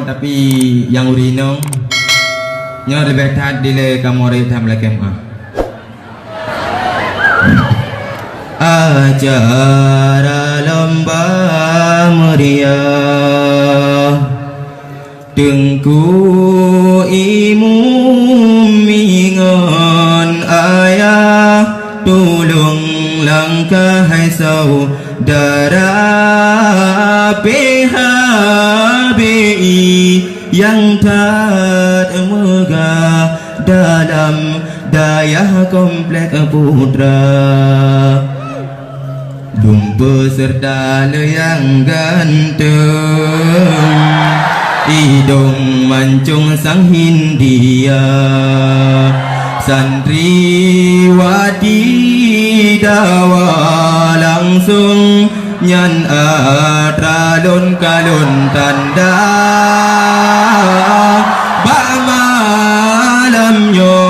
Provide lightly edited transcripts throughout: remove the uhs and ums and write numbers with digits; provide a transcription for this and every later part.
tapi yang urinong nyo lebih tat dile kamore tham la kem acara lomba meriah tengku imum mingon ayah tolong langkah hai saudara PHBI yang tak megah dalam daya komplek putra dumpa serta yang ganteng hidung mancung sang Hindia santriwati dawa langsung nyan atralun kalun tanda bak malamnya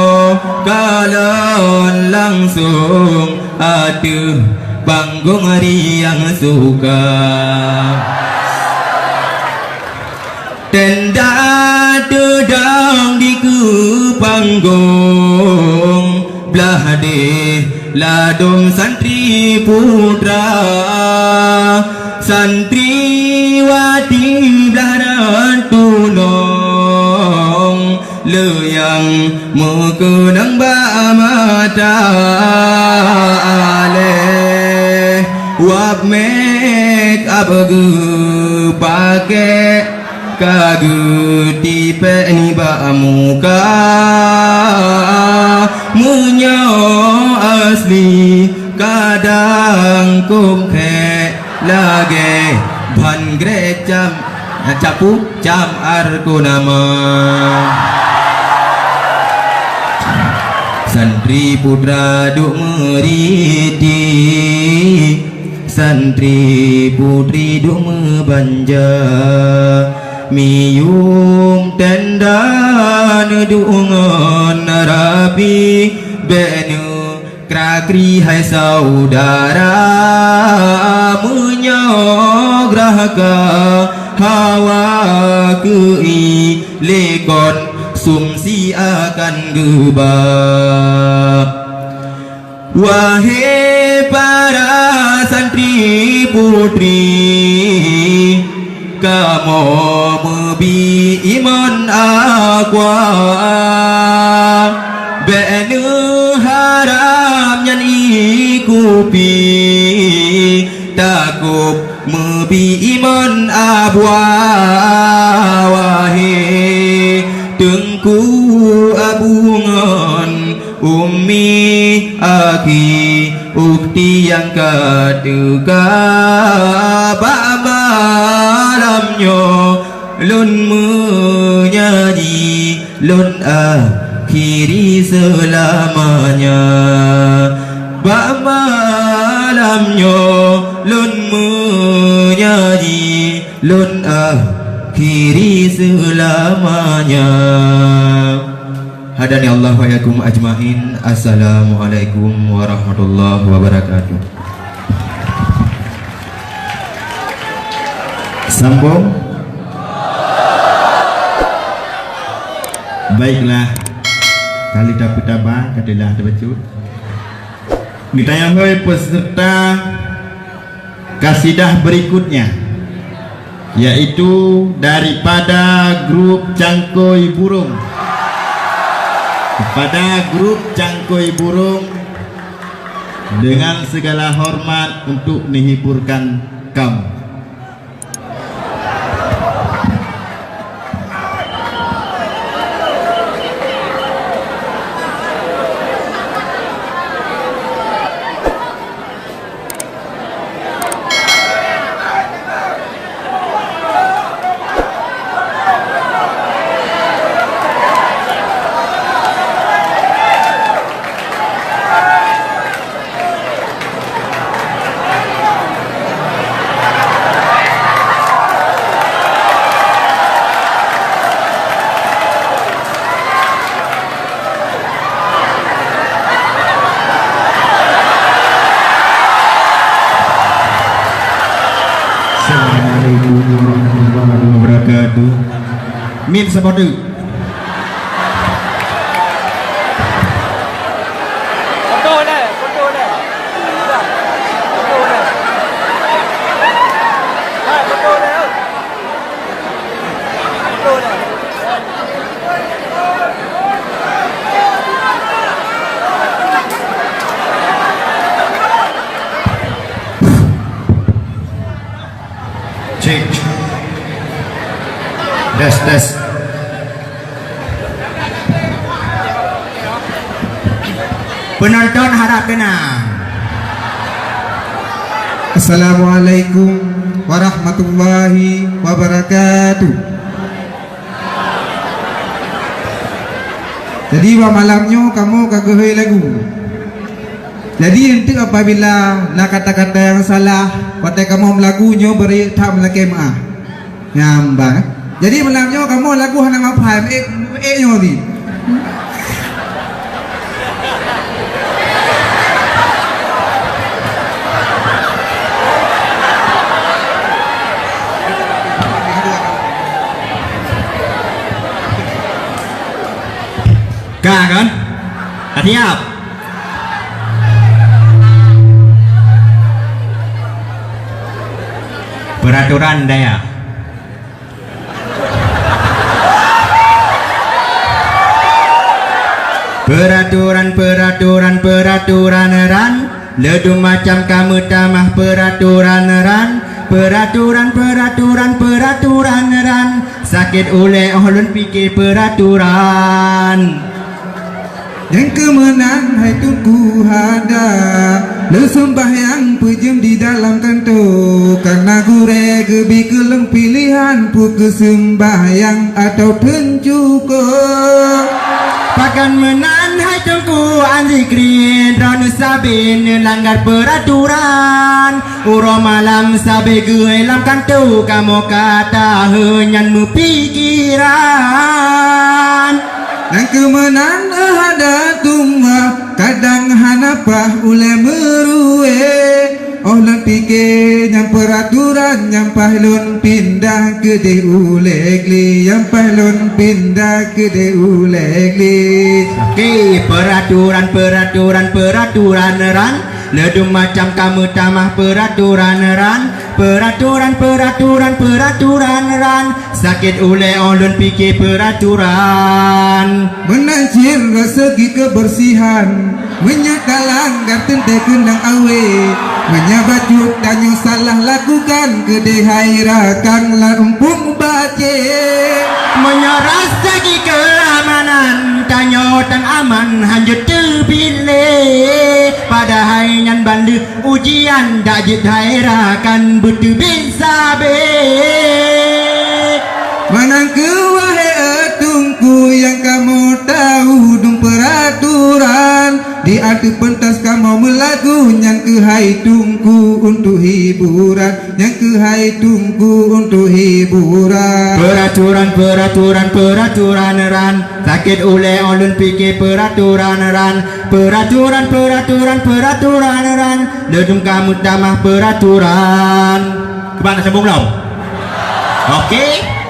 kalun langsung aduh panggung riang suka tenda dedang di ke panggung belah deh ladung santri putra santriwati belah tulung leyang mekenang mata aleh wap make up ge pakai kage tipe ni ba muka munyo asli kadang kum khe lage ban gre jam capu jam arku nama santri putra duk meriti santri putri duk membanja miyum tenda nedungan rapi benu krakri hai saudara menyograhka hawa kei lekon sumsi akan gebak wahai para santri putri kamu mebi iman aqua benu haram yang ikupi takut mebi iman abwa wahai tengku abungan umi aki ukti yang ketiga bak malamnya lun menyaji lun akhiri selamanya bak malamnya lun menyaji lun akhiri selamanya. Hadani Allah wa yakum ajmain. Assalamualaikum warahmatullahi wabarakatuh. Sambung. Baiklah, kali dapat apa? Kadilah terbacut. Kita yang peserta kasidah berikutnya, yaitu daripada grup Cangkoi Burung. Kepada grup Cangkoi Burung dengan segala hormat untuk menghiburkan kamu. Assalamualaikum warahmatullahi wabarakatuh. មានសបត់ឬ Change. Tes. Penonton harap tenang. Assalamualaikum warahmatullahi wabarakatuh. Jadi malamnya kamu kagahai lagu. Jadi nanti apabila nak kata-kata yang salah, pakai kamu lagunya beri tam lagi maaf. Nyambang. Jadi malamnya kamu lagu hana ngapal nyobi. Kan? Siap. Peraturan daya. Peraturan ran. Ledu macam kamu tamah peraturan ran. Peraturan ran. Sakit oleh ulun fikir peraturan. Yang kemenang hai Tuku hada le sembahyang pujem di dalam kantor karena gure gebi keleng pilihan pu kesembahyang atau pencuko Pakan menan hai Tuku anzikrin ranu sabin langgar peraturan uro malam sabe gelam kantor kamu kata henyan pikiran. Yang kemenang ada tumah kadang hanapah ule merue Ohlan pikir yang peraturan yang pahlun pindah ke de ulegli yang pahlun pindah ke de ulegli. Okey, peraturan ran ledu macam kamu tamah peraturan ran peraturan ran sakit oleh ulun fikir peraturan Menanjir segi kebersihan menyata langgar tente kendang awe menyabajuk dan yang salah lakukan kedehairakan lampung bace menyoras segi keamanan tanyotan aman hanjut terpilih pada hainyan bandu ujian dajit hairakan betul bisa be Manang ke wahai tungku yang kamu tahu dung peraturan di arti pentas kamu melagu yang ke hai tungku untuk hiburan yang ke hai tungku untuk hiburan peraturan ran sakit oleh ulun fikir peraturan ran peraturan ran ledung kamu tamah peraturan kemana sambung belum? Okey.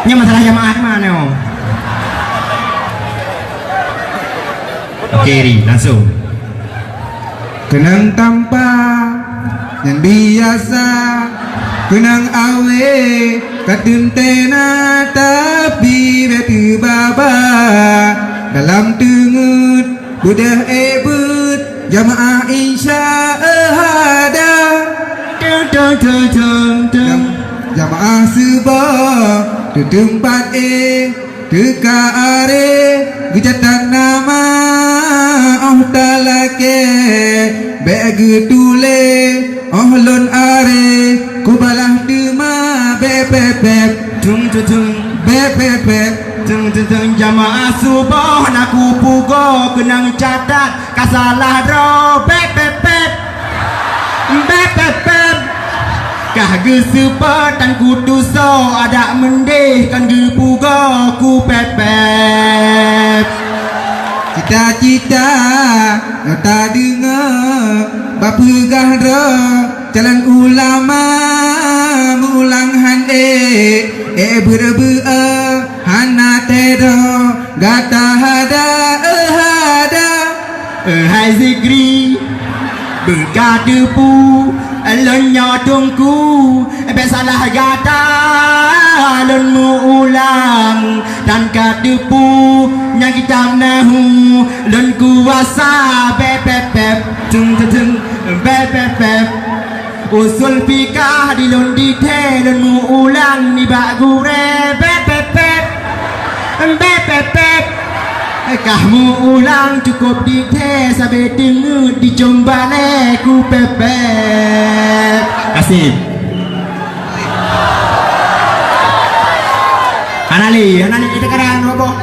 Ini masalah jamaah mana? Kiri langsung. Kenang tanpa yang biasa kenang awe katentena tapi betu baba dalam tengut budah ebut jamaah insya ada jamaah sebab di tempat teka are gejatan nama oh talake beg tule oh lon are kubalah dema bebebeb Tung bebebeb jamaah subuh naku pugo kenang catat kasalah ro bebebeb kah gesepat dan kudu so ada mendeh kan gepuga ku pepep cita-cita tak dengar bapa gahra jalan ulama mulang hande berbe hana teda gata hada hai zikri berkata pu lenya tungku salah gata lon mu ulang dan kata pu yang kita nahu lon kuasa bep tung bep usul fikah di lon dite lon mu ulang ni bak gure bep kahmu ulang cukup dite sampai dengar di jombale ku pepet. Kasih. Anali kita kadang roboh.